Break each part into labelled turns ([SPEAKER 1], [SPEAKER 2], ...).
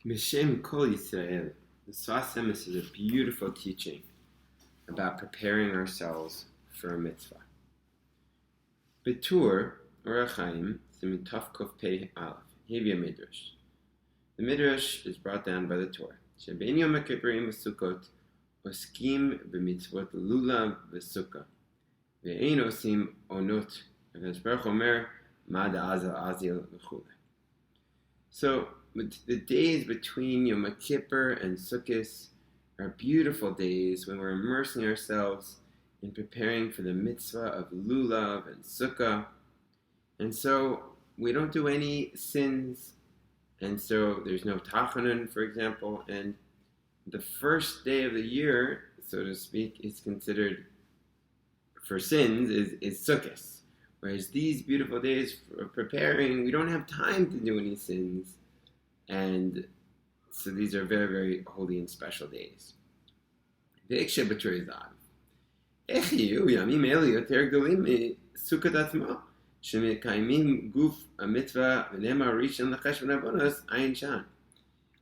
[SPEAKER 1] Mishem Kol Yisrael. The Sfas Emes is a beautiful teaching about preparing ourselves for a mitzvah. Betur, Orach Chaim, Simin Tov Kuf Pei Aleph, Hevia Midrash. The Midrash is brought down by the Torah. Shebein Yom HaKippurim v'Sukkot, Oskim b'mitzvot lulav v'sukkah, ve'ein osim onot, as Baruch Omer, Ma da'azil azil v'chuleh. So, the days between Yom Kippur and Sukkot are beautiful days when we're immersing ourselves in preparing for the mitzvah of lulav and sukkah. And so we don't do any sins, and so there's no tachanun, for example, and the first day of the year, so to speak, is considered for sins is Sukkot. Whereas these beautiful days for preparing, we don't have time to do any sins. And so these are very, very holy and special days.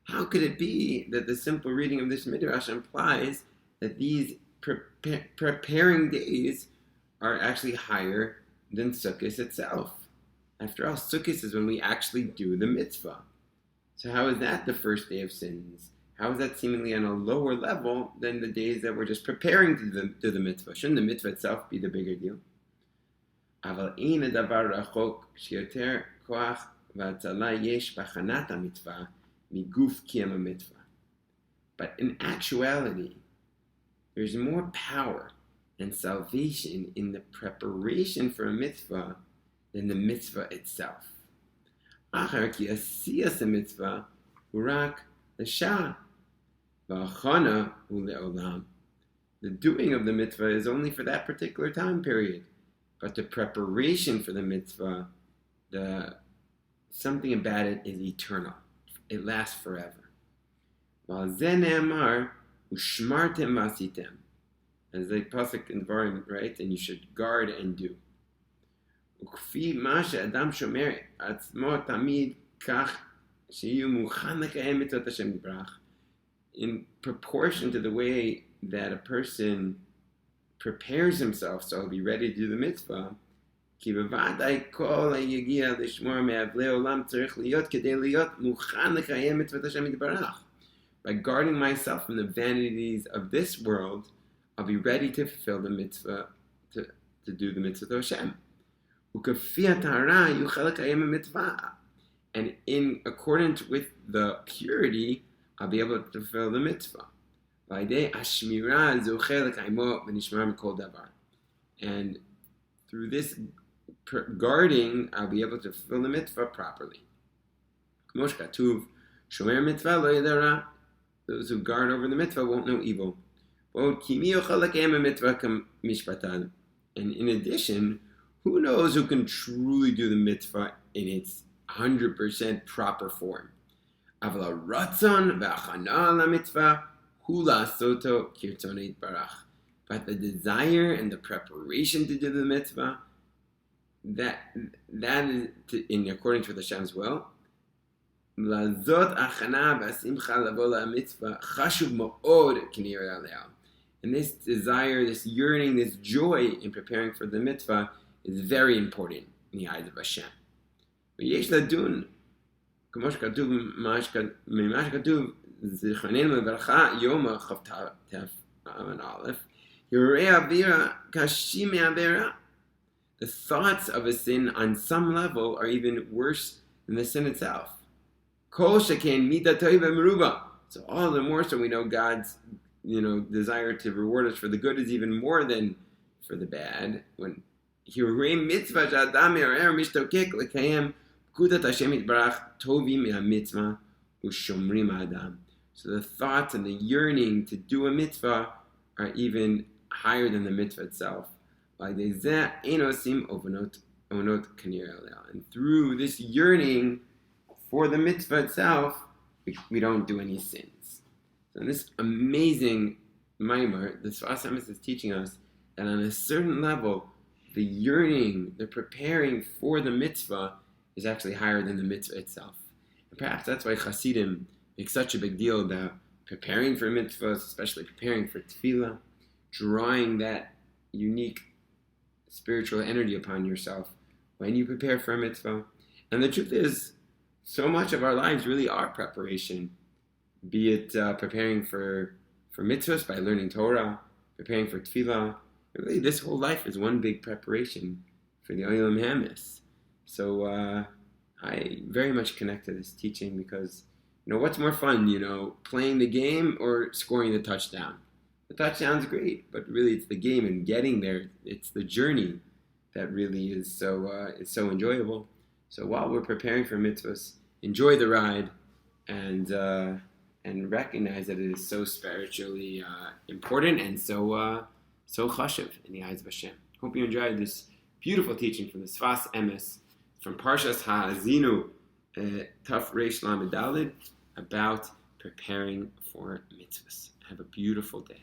[SPEAKER 1] How could it be that the simple reading of this midrash implies that these preparing days are actually higher than Sukkot itself? After all, Sukkot is when we actually do the mitzvah. So how is that the first day of sins? How is that seemingly on a lower level than the days that we're just preparing to do the mitzvah? Shouldn't the mitzvah itself be the bigger deal? But in actuality, there's more power and salvation in the preparation for a mitzvah than the mitzvah itself. The doing of the mitzvah is only for that particular time period, but the preparation for the mitzvah, something about it is eternal. It lasts forever. As the pasuk in Dvarim, right? And you should guard and do. In proportion to the way that a person prepares himself so he'll be ready to do the mitzvah, by guarding myself from the vanities of this world, I'll be ready to fulfill the mitzvah, to do the mitzvah to Hashem. And in accordance with the purity, I'll be able to fulfill the mitzvah. And through this guarding, I'll be able to fulfill the mitzvah properly. Those who guard over the mitzvah won't know evil. And in addition, who knows who can truly do the mitzvah in its 100% proper form? But the desire and the preparation to do the mitzvah, that is in accordance with Hashem's will. And this desire, this yearning, this joy in preparing for the mitzvah is very important in the eyes of Hashem. The thoughts of a sin on some level are even worse than the sin itself. So all the more so we know God's desire to reward us for the good is even more than for the bad. When so the thoughts and the yearning to do a mitzvah are even higher than the mitzvah itself. And through this yearning for the mitzvah itself, we don't do any sins. So in this amazing maimar, the Sfas Emes is teaching us that on a certain level, the yearning, the preparing for the mitzvah is actually higher than the mitzvah itself. And perhaps that's why Hasidim make such a big deal about preparing for mitzvahs, especially preparing for tefillah, drawing that unique spiritual energy upon yourself when you prepare for a mitzvah. And the truth is, so much of our lives really are preparation, be it preparing for mitzvahs by learning Torah, preparing for tefillah. Really, this whole life is one big preparation for the Olam Hamis. So I very much connect to this teaching because, what's more fun, playing the game or scoring the touchdown? The touchdown's great, but really it's the game and getting there. It's the journey that really is so enjoyable. So while we're preparing for mitzvahs, enjoy the ride and recognize that it is so spiritually important and so chashuv in the eyes of Hashem. Hope you enjoyed this beautiful teaching from the Sfas Emes from Parshas Ha'azinu Taf Reish Lamed Daled about preparing for mitzvahs. Have a beautiful day.